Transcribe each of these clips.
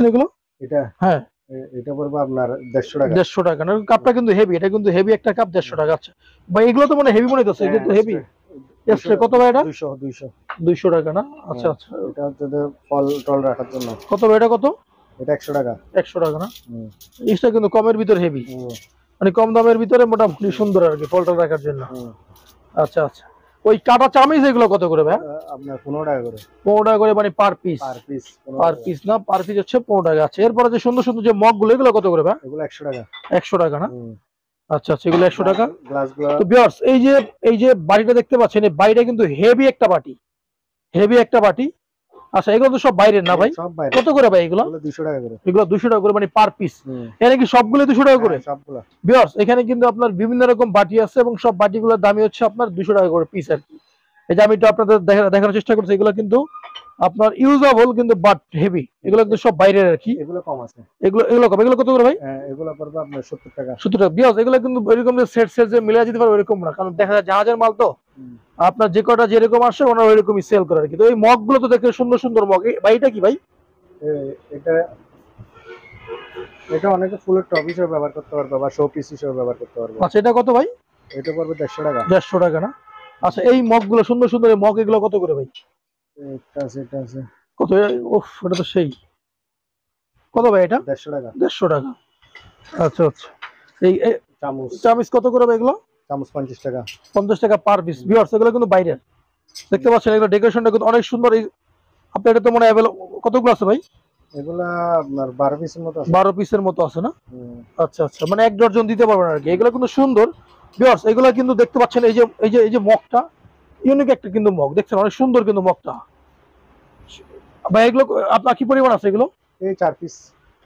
এগুলো? এটা হ্যাঁ, এটা পড়বে আপনার 150 টাকা। 150 টাকা না? কাপটা কিন্তু হেভি, এটা কিন্তু হেভি একটা কাপ, 150 টাকা। আচ্ছা ভাই, এগুলো তো মানে হেভি মনে হচ্ছে, এগুলো তো হেভি। এক্সট্রা কত ভাই এটা? 200 200 টাকা না? আচ্ছা আচ্ছা। এটা হচ্ছে যে ফল টল রাখার জন্য। কত ভাই এটা, কত? এটা 100 টাকা। 100 টাকা না? জিনিসটা কিন্তু কমের ভিতর হেভি, মানে কম দামের ভিতরে মোটামুটি সুন্দর আর কি, ফলটা রাখার জন্য। আচ্ছা আচ্ছা। ওই কাটা চামিচ এগুলো কত করে ভাই? আপনার 15 টাকা করে। 15 টাকা করে, মানে per piece? Per piece per piece না, পার পিস হচ্ছে 15 টাকা। আচ্ছা, এরপরে যে সুন্দর সুন্দর যে মগ গুলো, এগুলো কত করে ভাই? এগুলো 100 টাকা। 100 টাকা না? আচ্ছা আচ্ছা, এগুলো 100 টাকা। গ্লাসগুলো তো ভিউয়ার্স, এই যে বাটিটা দেখতে পাচ্ছেন, এই বাটিটা কিন্তু হেভি একটা বাটি, হেভি একটা বাটি। আচ্ছা, এগুলো তো সব বাইরের না ভাই? সব বাইরে। কত করে ভাই এগুলো? 200 টাকা করে। এগুলো 200 টাকা করে, মানে পার পিস? এখানে কি সবগুলো 200 টাকা করে? সবগুলো। ভিউয়ার্স, এখানে কিন্তু আপনার বিভিন্ন রকম বাটি আছে এবং সব বাটিগুলোর দামই হচ্ছে আপনার 200 টাকা করে পিস আর কি। এই যে আমি একটু আপনাদের দেখানোর চেষ্টা করছি, এগুলো কিন্তু আপনার ইউজেবল কিন্তু, বাট হেভি। এগুলো কিন্তু সব বাইরের আর কি। এগুলো কম আছে। এগুলো কত? এগুলো কত করে ভাই? এগুলো পড়বে আপনার 70 টাকা। 70 টাকা। ভিউয়ার্স, এগুলো কিন্তু এরকম যে সেট সেট যে মিলা যেতে পারে ওইরকম না, কারণ দেখা যায় জাহাজের মাল তো, আপনার যে কটা যেরকম আসে ওনারা ওইরকমই সেল করে আর কি। তো এই মগ গুলো তো দেখে সুন্দর সুন্দর মগ। ভাই এটা কি ভাই? এটা এটা অনেকে ফুলের টপ হিসেবে ব্যবহার করতে পারবে বা শো পিস হিসেবে ব্যবহার করতে পারবে। আচ্ছা, এটা কত ভাই? এটা পড়বে 150 টাকা। 150 টাকা না? আচ্ছা, এই মগ গুলো সুন্দর সুন্দর এই মগ, এগুলো কত করে ভাই? এটা আছে কত? ওফ, এটা তো সেই। কত ভাই এটা? 150 টাকা। 150 টাকা। আচ্ছা আচ্ছা। এই চামচ চামিচ কত করে ভাই এগুলো? চামচ 50 টাকা। 50 টাকা পার পিস। ভিউয়ার্স, এগুলো কিন্তু বাইরের, দেখতে পাচ্ছেন এগুলো ডেকোরেশনটা কিন্তু অনেক সুন্দর। এই আপনার এটা তো মনে হয় কতগুলো আছে ভাই? এগুলা আপনার 12 পিসের মতো আছে। 12 পিসের মতো আছে না? আচ্ছা আচ্ছা, মানে 1 ডজন দিতে পারবেন আর কি। এগুলো কিন্তু সুন্দর। ভিউয়ার্স, এগুলো কিন্তু দেখতে পাচ্ছেন, এই যে মগটা ইউনিক একটা কিন্তু মগ, দেখছেন অনেক সুন্দর কিন্তু মগটা ভাই। এগুলো আপনার কি পরিমাণ আছে এগুলো? এই 4 পিস।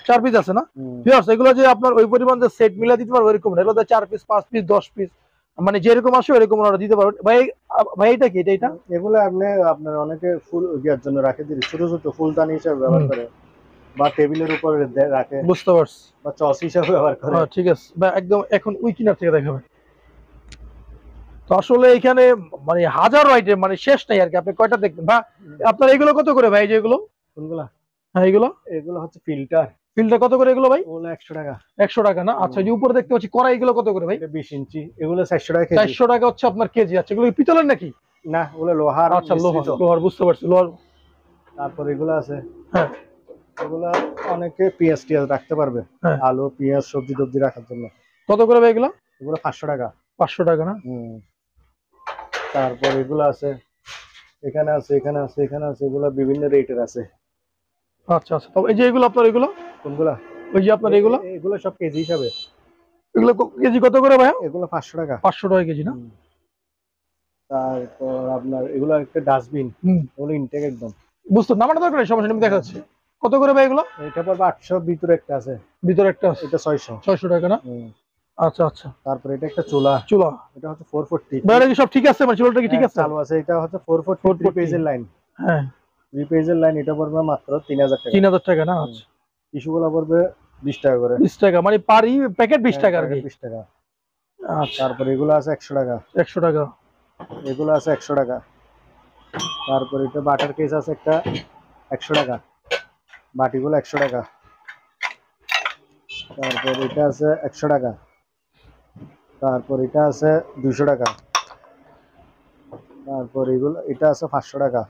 4 পিস আছে না? ভিউয়ার্স, এগুলো যে আপনার ওই পরিমাণ যে সেট মিলা দিতে পারবে ওইরকম না, এগুলো 4 পিস, 5 পিস, 10 পিস, মানে যেরকম আসে ওইরকম ওনারা দিতে পারবেন ভাই। ভাই এটা কি? এটা এগুলো আপনার অনেকে ফুল দেওয়ার জন্য রাখে, দিই ছোট ছোট ফুলদানি হিসেবে ব্যবহার করে বা টেবিলের উপরে রাখে। বুঝতে পারছি। বা চস হিসেবে ব্যবহার করে। ঠিক আছে বা একদম এখন ওই কিনার থেকে দেখাবেন। তো আসলে এখানে মানে হাজারো আইটেম, মানে শেষ নাই আর কি। আপনি কয়টা দেখবেন বা আপনার এগুলো কত করে ভাই? যেগুলো কোনগুলা? হ্যাঁ, এগুলো হচ্ছে ফিল্টার। ফিল্টার কত করে এগুলো ভাই? ওগুলো 100 টাকা। 100 টাকা না? আচ্ছা, যে উপরে দেখতে পাচ্ছি কড়াই, এগুলো কত করে ভাই? এটা 20 ইঞ্চি, এগুলো 400 টাকা কেজি। 400 টাকা হচ্ছে আপনার কেজি। আচ্ছা, এগুলো পিতলের নাকি? না, ওগুলো লোহার। আচ্ছা, লোহার, বুঝতে পারছি, লোহার। তারপর এগুলো আছে, হ্যাঁ, এগুলো অনেকে পেঁয়াজ টিয়াজ রাখতে পারবে, আলু পেঁয়াজ সবজি টবজি রাখার জন্য। কত করে ভাই এগুলো? এগুলো 500 টাকা। 500 টাকা না? তারপর এগুলো আছে, এখানে আছে, এখানে আছে, এখানে আছে, এগুলো বিভিন্ন রেটের আছে। আচ্ছা আচ্ছা। তবে এই যে এগুলো আপনার, এগুলো কোনগুলা? ওই যে আপনার এগুলো সব কেজি হিসাবে। এগুলো কেজি কত করে ভাই? এগুলো 500 টাকা। 500 টাকা কেজি না? তারপর আপনার এগুলো একটা ডাস্টবিন, ওগুলো ইনটেক একদম। বুঝতে নামানো দরকার নেই, সমস্যা নেই, দেখা যাচ্ছে। কত করে ভাই এগুলো? এটা পড়বে 800। ভিতরে একটা আছে, ভিতরে একটা আছে, এটা 600। 600 টাকা না? আচ্ছা আচ্ছা। তারপর এটা একটা চুলা, এটা হচ্ছে 440। বাইরে কি সব ঠিক আছে? মানে চুলাটা কি ঠিক আছে? চালু আছে। এটা হচ্ছে 440 পেজের লাইন। হ্যাঁ, 3 পেজের লাইন। এটা পড়বে মাত্র 3000 টাকা। 3000 টাকা না? আচ্ছা। টিস্যুগুলো পড়বে 20 টাকা করে। 20 টাকা, মানে পারি প্যাকেট 20 টাকা আর কি। 20 টাকা। আচ্ছা। তারপর এগুলো আছে 100 টাকা। 100 টাকা। এগুলো আছে 100 টাকা। তারপর এটা বাটার কেস আছে একটা, 100 টাকা। বাটিগুলো 100 টাকা। তারপর এটা আছে 100 টাকা। তারপর এটা আছে 200 টাকা। তারপর এটা আছে 500 টাকা।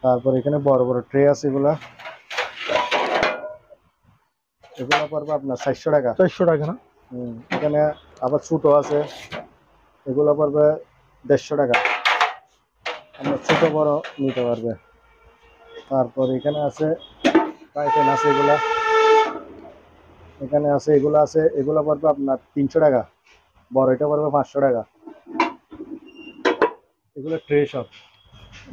তারপর এখানে বড় বড় ট্রে আছে, এগুলো পড়বে আপনার 400 টাকা। 400 টাকা না? এখানে আবার ছোট আছে, এগুলো পড়বে 150 টাকা। আমরা ছোট বড় নিতে পারবে। তারপর এখানে আছে ফ্রাইপ্যান আছে, এখানে আছে, এগুলো আছে, এগুলো পড়বে আপনার 300 টাকা। বড় এটা পড়বে 500 টাকা। এগুলো ট্রে সব।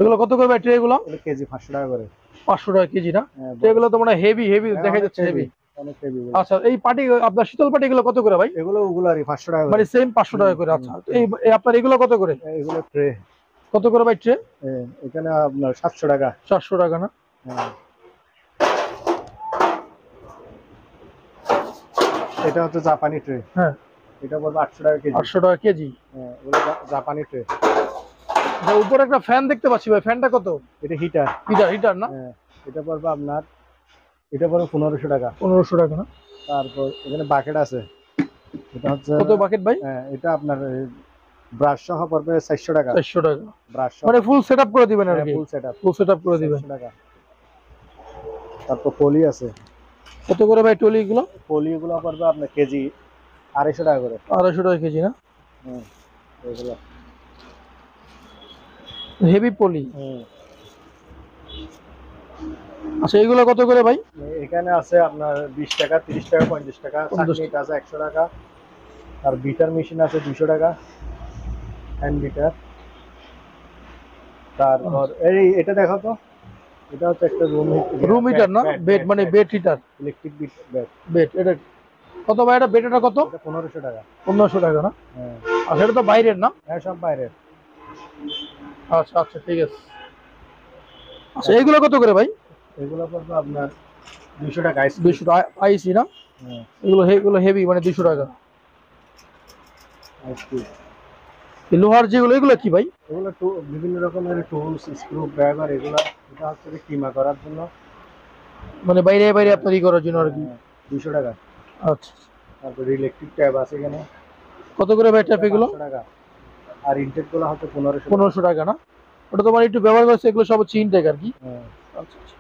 এগুলো কত করে ভাই ট্রে গুলো? কেজি 500 টাকা করে। 500 টাকা কেজি না? এগুলো তো মানে হেভি হেভি দেখা যাচ্ছে, হেভি। অনেক হেভি। আচ্ছা, এই পার্টি আপনার শীতল পার্টি গুলো কত করে ভাই? ওগুলারই 500 টাকা, মানে সেম 500 টাকা করে। আচ্ছা, এই আপনার এগুলো কত করে? এগুলো ট্রে কত করে ভাই ট্রে? এখানে আপনার 700 টাকা। 700 টাকা না? এটা হচ্ছে জাপানি ট্রে। হ্যাঁ, এটা পড়বে 800 টাকা কেজি। 800 টাকা কেজি। ওগুলো জাপানি ট্রে। আচ্ছা, উপরে একটা ফ্যান দেখতে পাচ্ছি ভাই, ফ্যানটা কত? এটা হিটার। হিটার, হিটার না? হ্যাঁ, এটা পড়বে আপনার, এটা পড়বে 1500 টাকা। 1500 টাকা না? তারপর এখানে বাকেট আছে, এটা হচ্ছে, কত বাকেট ভাই? হ্যাঁ এটা আপনার ব্রাশ সহ পড়বে 400 টাকা। 400 টাকা। ব্রাশ সহ, মানে ফুল সেটআপ করে দিবেন আর কি? ফুল সেটআপ, ফুল সেটআপ করে দিবেন। 400 টাকা। তারপর পলি আছে। কত করে ভাই টলি গুলো? পলি গুলো পড়বে আপনার কেজি 250 টাকা করে। 250 টাকা কেজি না? হুম, এগুলো হেভি পলি। হুম। আচ্ছা, এগুলো কত করে ভাই? এখানে আছে আপনার 20 টাকা, 30 টাকা, 50 টাকা, 50 চাটনিট আছে 100 টাকা। আর বিটার মেশিন আছে 200 টাকা, হ্যান্ড বিটার। তারপর এই এটা দেখো তো, এটা হচ্ছে একটা রুম হিটার না? বেড মানে bed heater. Electric bed. Bed এটা কত ভাই? এটা বেড এটা কত? এটা 1500 টাকা। 1500 টাকা না? হ্যাঁ, আর সেটা তো বাইরের না? হ্যাঁ সব বাইরের। আচ্ছা আচ্ছা, ঠিক আছে। আচ্ছা, এগুলো কত করে ভাই? এগুলো পড়বে আপনার 200 টাকা। 200 টাকা আইসি না? হ্যাঁ, এগুলো হেভি মানে 200 টাকা। আইসক্রিম। এই লোহার যেগুলো, এগুলো কি ভাই? এগুলো বিভিন্ন রকমের টুলস, স্ক্রু ড্রাইভার এগুলো। এটা হচ্ছে যে কিমা করার জন্য, মানে বাইরে বাইরে আপনার ই করার জন্য আর কি? 200 টাকা। আচ্ছা, তারপর ইলেকট্রিক ট্যাব আছে এখানে, কত করে ভাই ট্যাপ এগুলো? 500 টাকা। আর ইনটেক গুলো হচ্ছে 1500 টাকা। 1500 টাকা না? ওটা তোমার একটু ব্যবহার করছে, এগুলো সব হচ্ছে ইনটেক আর কি। হ্যাঁ। আচ্ছা আচ্ছা।